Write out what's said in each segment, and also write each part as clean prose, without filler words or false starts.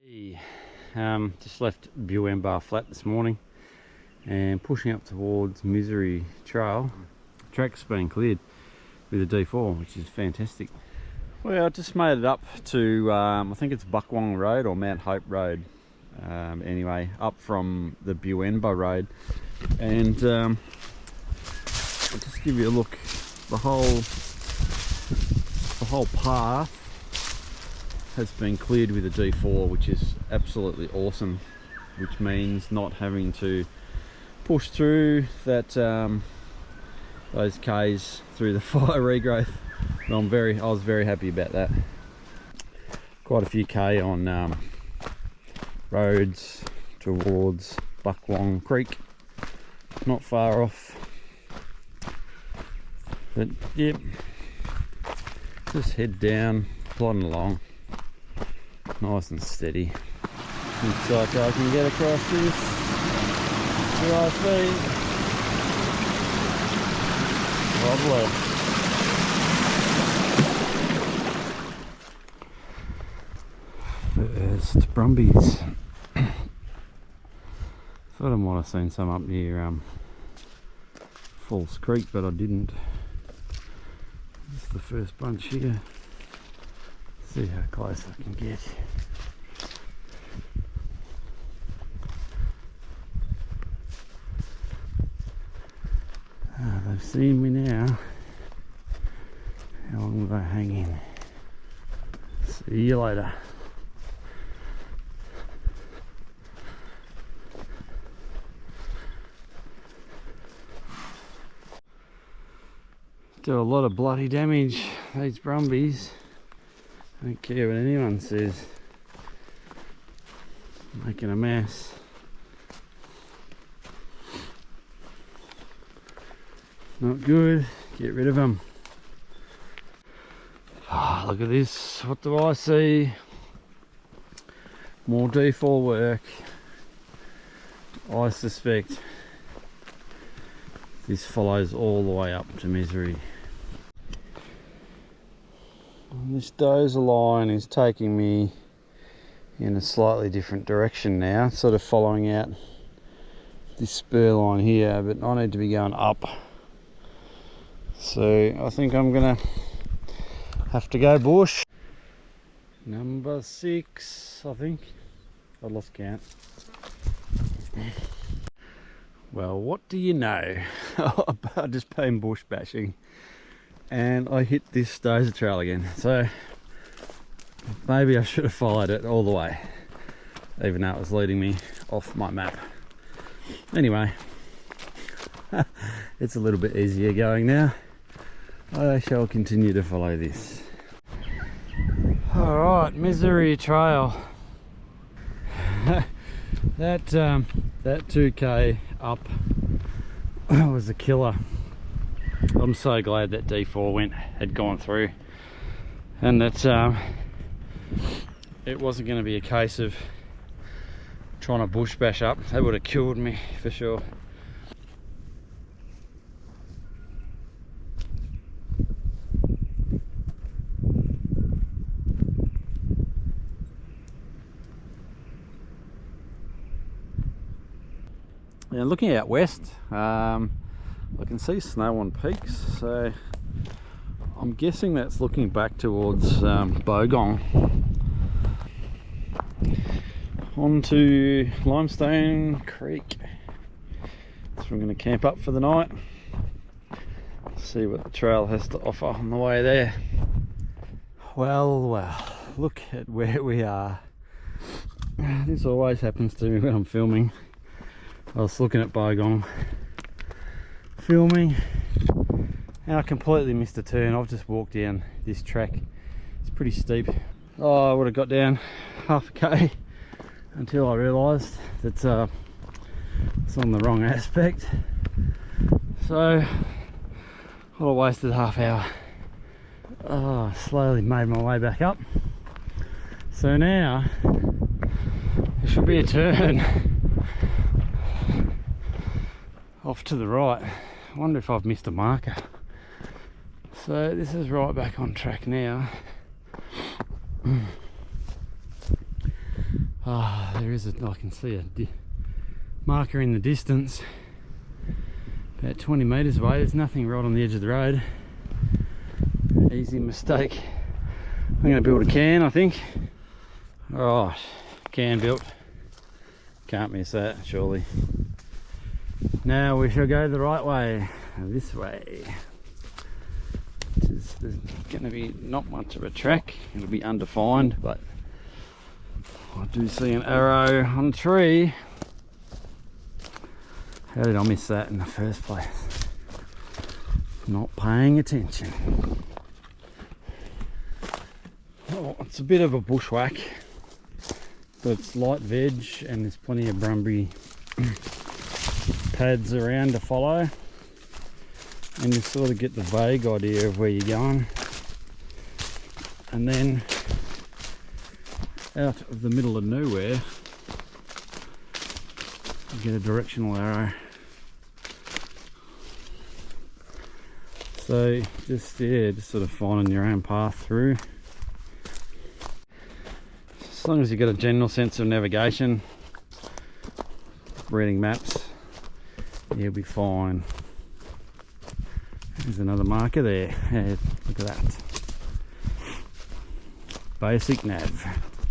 Hey, just left Buenba flat this morning and pushing up towards Misery Trail. Track's been cleared with a D4, which is fantastic. Well, I just made it up to, I think it's Buckwong Road or Mount Hope Road. Anyway, up from the Buenba Road, and I'll just give you a look. The whole path has been cleared with a D4, which is absolutely awesome, which means not having to push through that those K's through the fire regrowth. And I was very happy about that. Quite a few K on roads towards Buckwong Creek, not far off, but yep, just head down, plodding along nice and steady. Looks like I can get across this dry feet. Lovely. First brumbies. Thought I might have seen some up near Falls Creek, but I didn't. This is the first bunch here. See how close I can get. They've seen me now. How long will they hang in? See you later. Do a lot of bloody damage, these brumbies. I don't care what anyone says. Making a mess. Not good. Get rid of them. Ah, look at this. What do I see? More D4 work. I suspect this follows all the way up to Misery. And this dozer line is taking me in a slightly different direction now, sort of following out this spur line here, but I need to be going up. So I think I'm gonna have to go bush. Number 6, I think. I lost count. Well, what do you know? I've just been bush bashing and I hit this dozer trail again. So maybe I should have followed it all the way, even though it was leading me off my map. Anyway, it's a little bit easier going now. I shall continue to follow this. Alright, Misery Trail. That 2k up was a killer. I'm so glad that D4 had gone through, and that it wasn't going to be a case of trying to bush bash up. That would have killed me for sure. Now looking out west, I can see snow on peaks, so I'm guessing that's looking back towards Bogong. On to Limestone Creek. So I'm going to camp up for the night, see what the trail has to offer on the way there. Well, look at where we are. This always happens to me when I'm filming. I was looking at Bogong, filming, and I completely missed a turn. I've just walked down this track. It's pretty steep. Oh, I would have got down half a K until I realised that it's on the wrong aspect. So I wasted half hour. Oh, I slowly made my way back up. So now there should be a turn off to the right. I wonder if I've missed a marker. So this is right back on track now. There is I can see a marker in the distance, about 20 metres away. There's nothing right on the edge of the road. Easy mistake. I'm going to build a can, I think. Alright, can built. Can't miss that, surely. Now we shall go the right way, this way. There's going to be not much of a track. It'll be undefined, but I do see an arrow on a tree. How did I miss that in the first place? Not paying attention. Oh, it's a bit of a bushwhack, but it's light veg and there's plenty of brumby pads around to follow, and you sort of get the vague idea of where you're going, and then out of the middle of nowhere you get a directional arrow. So just sort of finding your own path through. As long as you've got a general sense of navigation, reading maps, you'll be fine. There's another marker there. Yeah, look at that. Basic nav.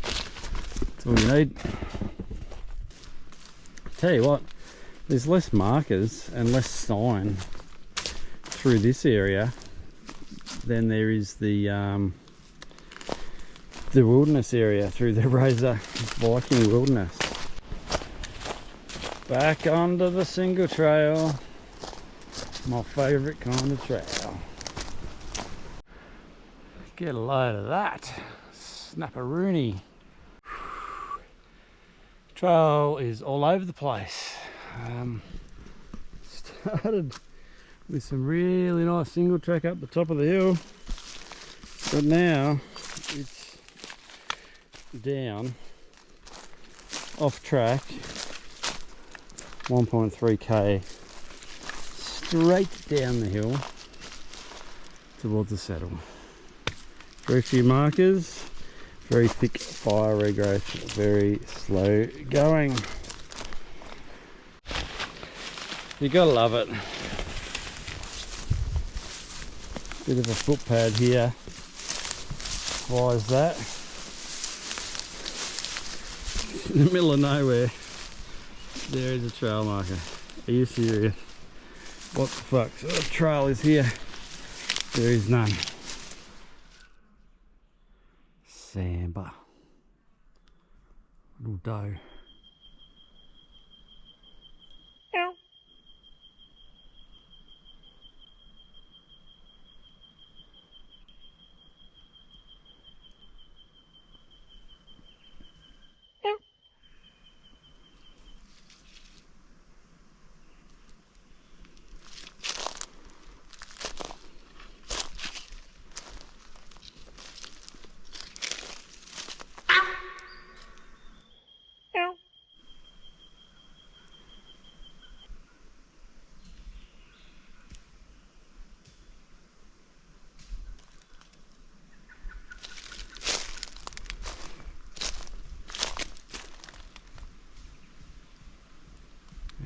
That's all you need. Tell you what, there's less markers and less sign through this area than there is the wilderness area through the Razor Viking Wilderness. Back onto the single trail, my favourite kind of trail. Get a load of that, snapperoonie. Trail is all over the place. Started with some really nice single track up the top of the hill, but now it's down off track 1.3k straight down the hill towards the saddle. Very few markers, very thick fire regrowth, very slow going. You gotta love it. Bit of a footpad here. Why is that? In the middle of nowhere, there is a trail marker. Are you serious? What the fuck? So the trail is here. There is none. Samba. Little doe.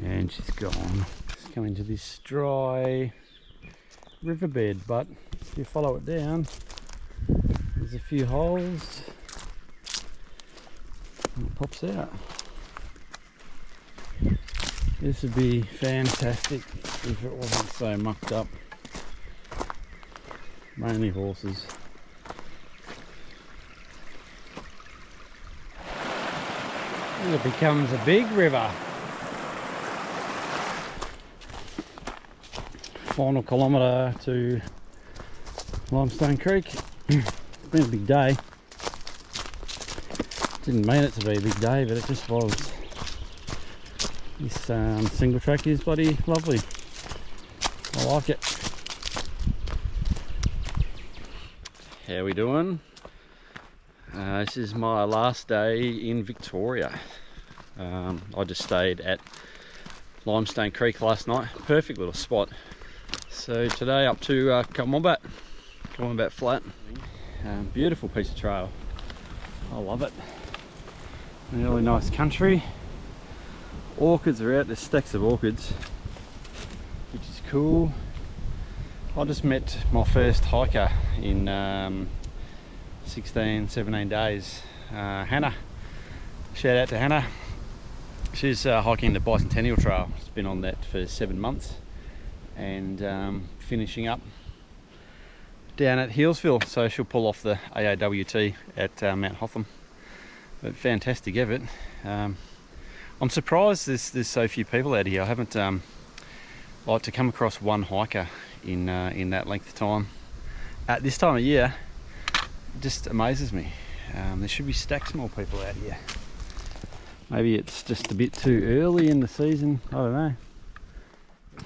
And she's gone. It's coming to this dry riverbed, but if you follow it down, there's a few holes and it pops out. This would be fantastic if it wasn't so mucked up. Mainly horses. And it becomes a big river. Final kilometre to Limestone Creek. It's been a big day. Didn't mean it to be a big day, but it just was. This single track is bloody lovely. I like it. How we doing? This is my last day in Victoria. I just stayed at Limestone Creek last night. Perfect little spot. So today up to Comwombat Flat. Beautiful piece of trail. I love it. Really nice country. Orchids are out, there's stacks of orchids, which is cool. I just met my first hiker in 16, 17 days. Hannah. Shout out to Hannah. She's hiking the Bicentennial Trail. She's been on that for 7 months and finishing up down at Healesville. So she'll pull off the AAWT at Mount Hotham. But fantastic effort. I'm surprised there's so few people out here. I haven't liked to come across one hiker in that length of time. At this time of year, it just amazes me. There should be stacks more people out here. Maybe it's just a bit too early in the season, I don't know.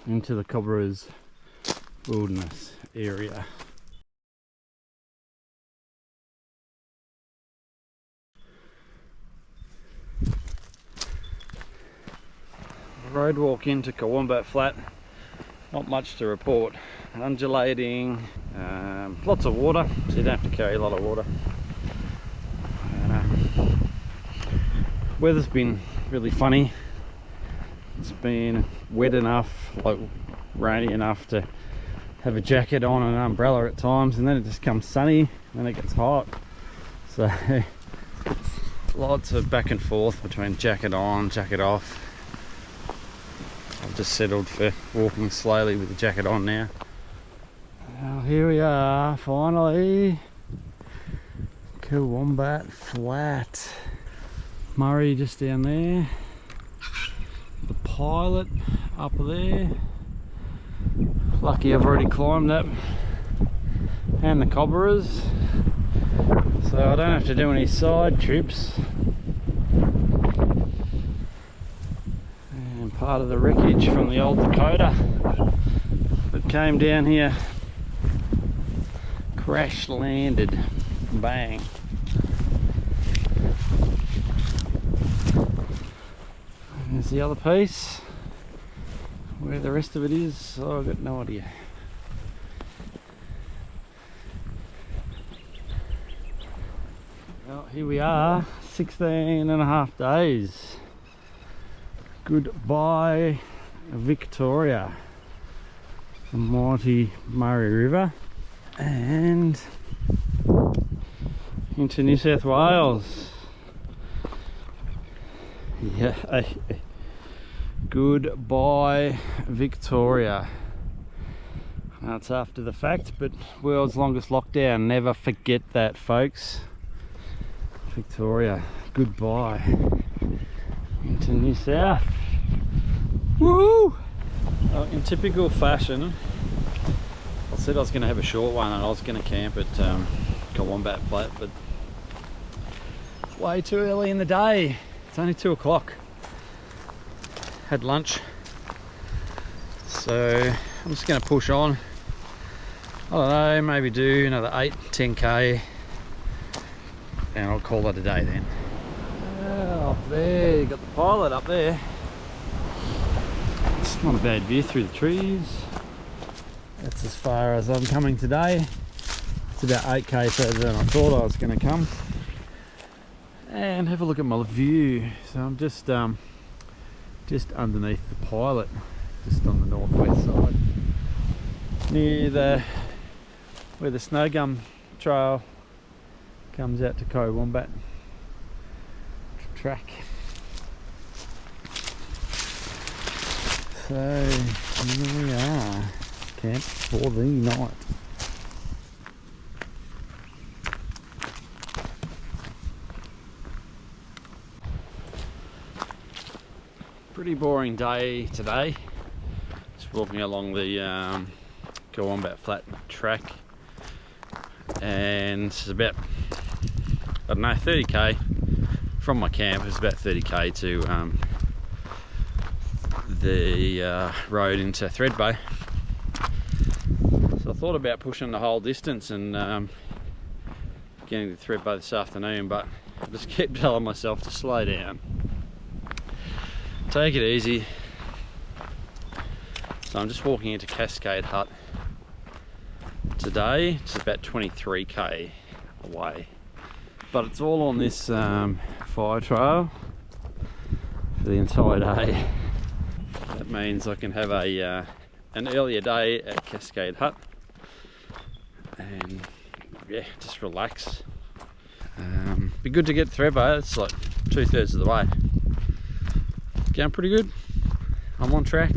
Into the Cobra's wilderness area. Road walk into Buenba Flat, not much to report. Undulating, lots of water, so you don't have to carry a lot of water. Weather's been really funny. It's been wet enough, like rainy enough to have a jacket on and an umbrella at times, and then it just comes sunny and then it gets hot. So lots of back and forth between jacket on, jacket off. I've just settled for walking slowly with the jacket on now. Well, here we are, finally. Buenba Flat. Murray just down there. The Pilot up there. Lucky I've already climbed that. And the Cobras. So I don't have to do any side trips. And part of the wreckage from the old Dakota that came down here. Crash landed. Bang. There's the other piece. Where the rest of it is, I've got no idea. Well, here we are, 16 and a half days. Goodbye, Victoria. The mighty Murray River. And into New South Wales. Yeah, goodbye Victoria. Now it's after the fact, but world's longest lockdown, never forget that, folks. Victoria, goodbye. Into New South. Woo! Well, in typical fashion, I said I was going to have a short one and I was going to camp at Buenba Flat, but it's way too early in the day. It's only 2 o'clock. Had lunch, so I'm just going to push on. I don't know, maybe do another 8-10k and I'll call that a day then. Up there, you got the Pilot up there. It's not a bad view through the trees. That's as far as I'm coming today. It's about 8k further than I thought I was going to come. And have a look at my view. So I'm just underneath the Pilot, just on the northwest side, near where the snow gum trail comes out to Buenba track. So here we are, camp for the night. Pretty boring day today. Just walking along the Buenba Flat track, and it's about, I don't know, 30k from my camp. It's about 30k to the road into Thredbo. So I thought about pushing the whole distance and getting to Thredbo this afternoon, but I just kept telling myself to slow down. Take it easy. So I'm just walking into Cascade Hut today. It's about 23k away, but it's all on this fire trail for the entire day. That means I can have a an earlier day at Cascade Hut and yeah, just relax. Be good to get Thredbo. It's like 2/3 of the way. Going pretty good. I'm on track.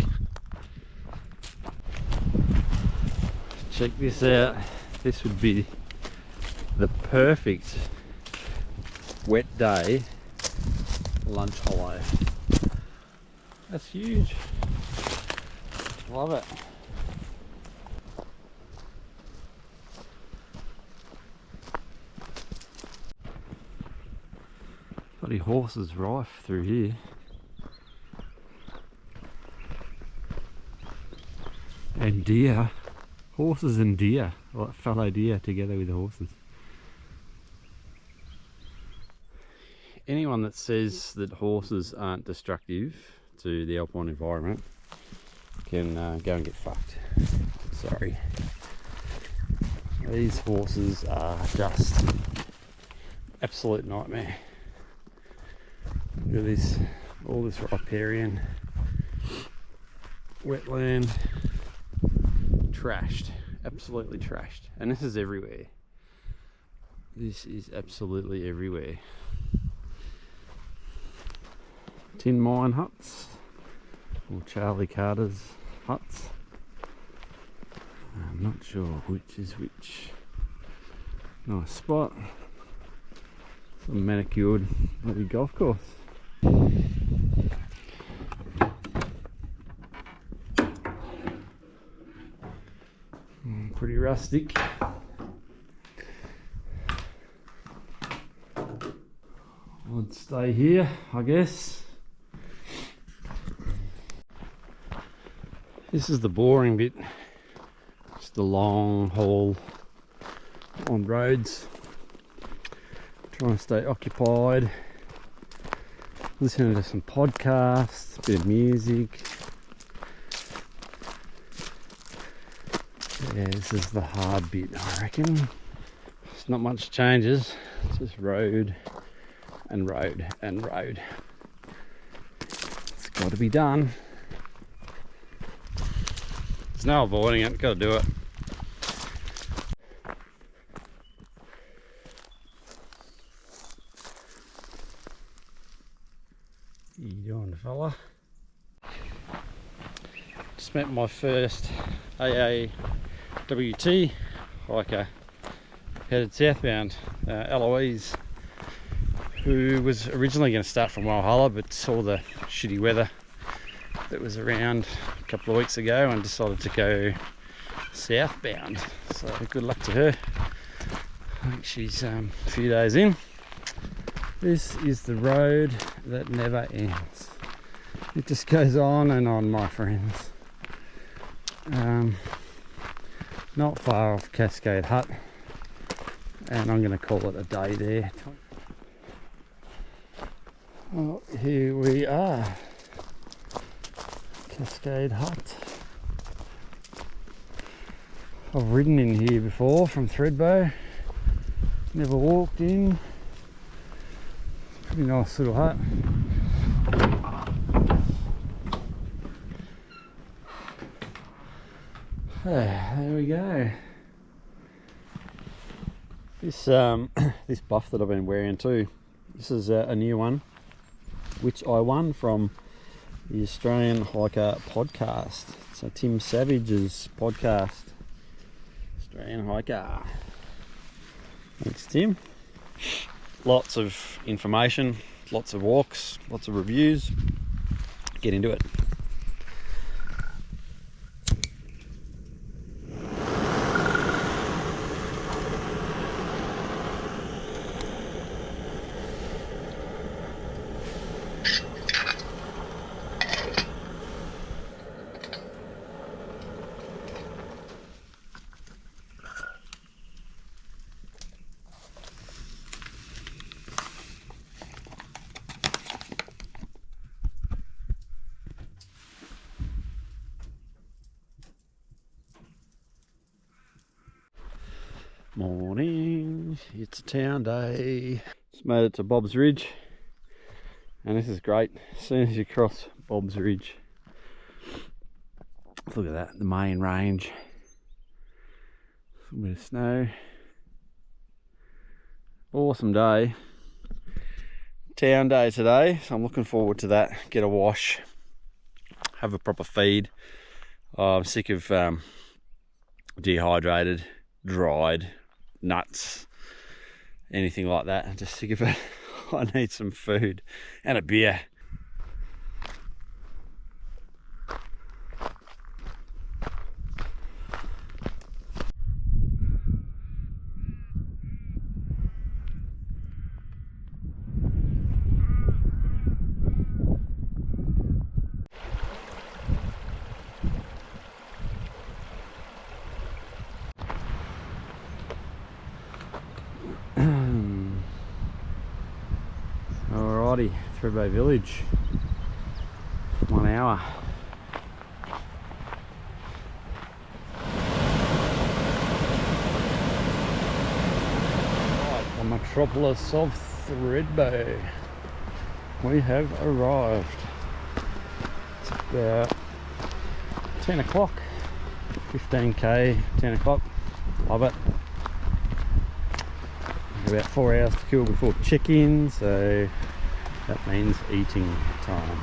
Check this out. This would be the perfect wet day lunch hollow. That's huge. Love it. Bloody horses rife through here. And deer. Horses and deer. Like fellow deer together with the horses. Anyone that says that horses aren't destructive to the alpine environment can go and get fucked. Sorry. These horses are just absolute nightmare. Look at this, all this riparian wetland, trashed, absolutely trashed. And this is everywhere. This is absolutely everywhere. Tin mine huts, or Charlie Carter's huts. I'm not sure which is which. Nice spot. Some manicured bloody golf course. Pretty rustic. I'd stay here, I guess. This is the boring bit. Just the long haul on roads. Trying to stay occupied. Listening to some podcasts, a bit of music. Yeah, this is the hard bit, I reckon. There's not much changes. It's just road and road and road. It's got to be done. There's no avoiding it, got to do it. How you doing, fella? Just met my first AAWT hiker headed southbound, Eloise, who was originally going to start from Walhalla but saw the shitty weather that was around a couple of weeks ago and decided to go southbound. So good luck to her. I think she's a few days in. This is the road that never ends. It just goes on and on, my friends. Not far off Cascade Hut, and I'm going to call it a day there. Oh, here we are, Cascade Hut. I've ridden in here before from Thredbo, never walked in. Pretty nice little hut. There we go. This this buff that I've been wearing too. This is a new one, which I won from the Australian Hiker podcast. So Tim Savage's podcast, Australian Hiker. Thanks, Tim. Lots of information, lots of walks, lots of reviews. Get into it. Morning, it's a town day. Just made it to Bob's Ridge. And this is great as soon as you cross Bob's Ridge. Look at that, the main range. A little bit of snow. Awesome day. Town day today, so I'm looking forward to that. Get a wash, have a proper feed. I'm sick of dehydrated, dried nuts, anything like that. I'm just sick of it. I need some food and a beer. Alrighty, Thredbo Village, 1 hour. Right, the metropolis of Thredbo. We have arrived. It's about 10 o'clock, 15k, 10 o'clock, love it. About 4 hours to kill before check-in, so that means eating time.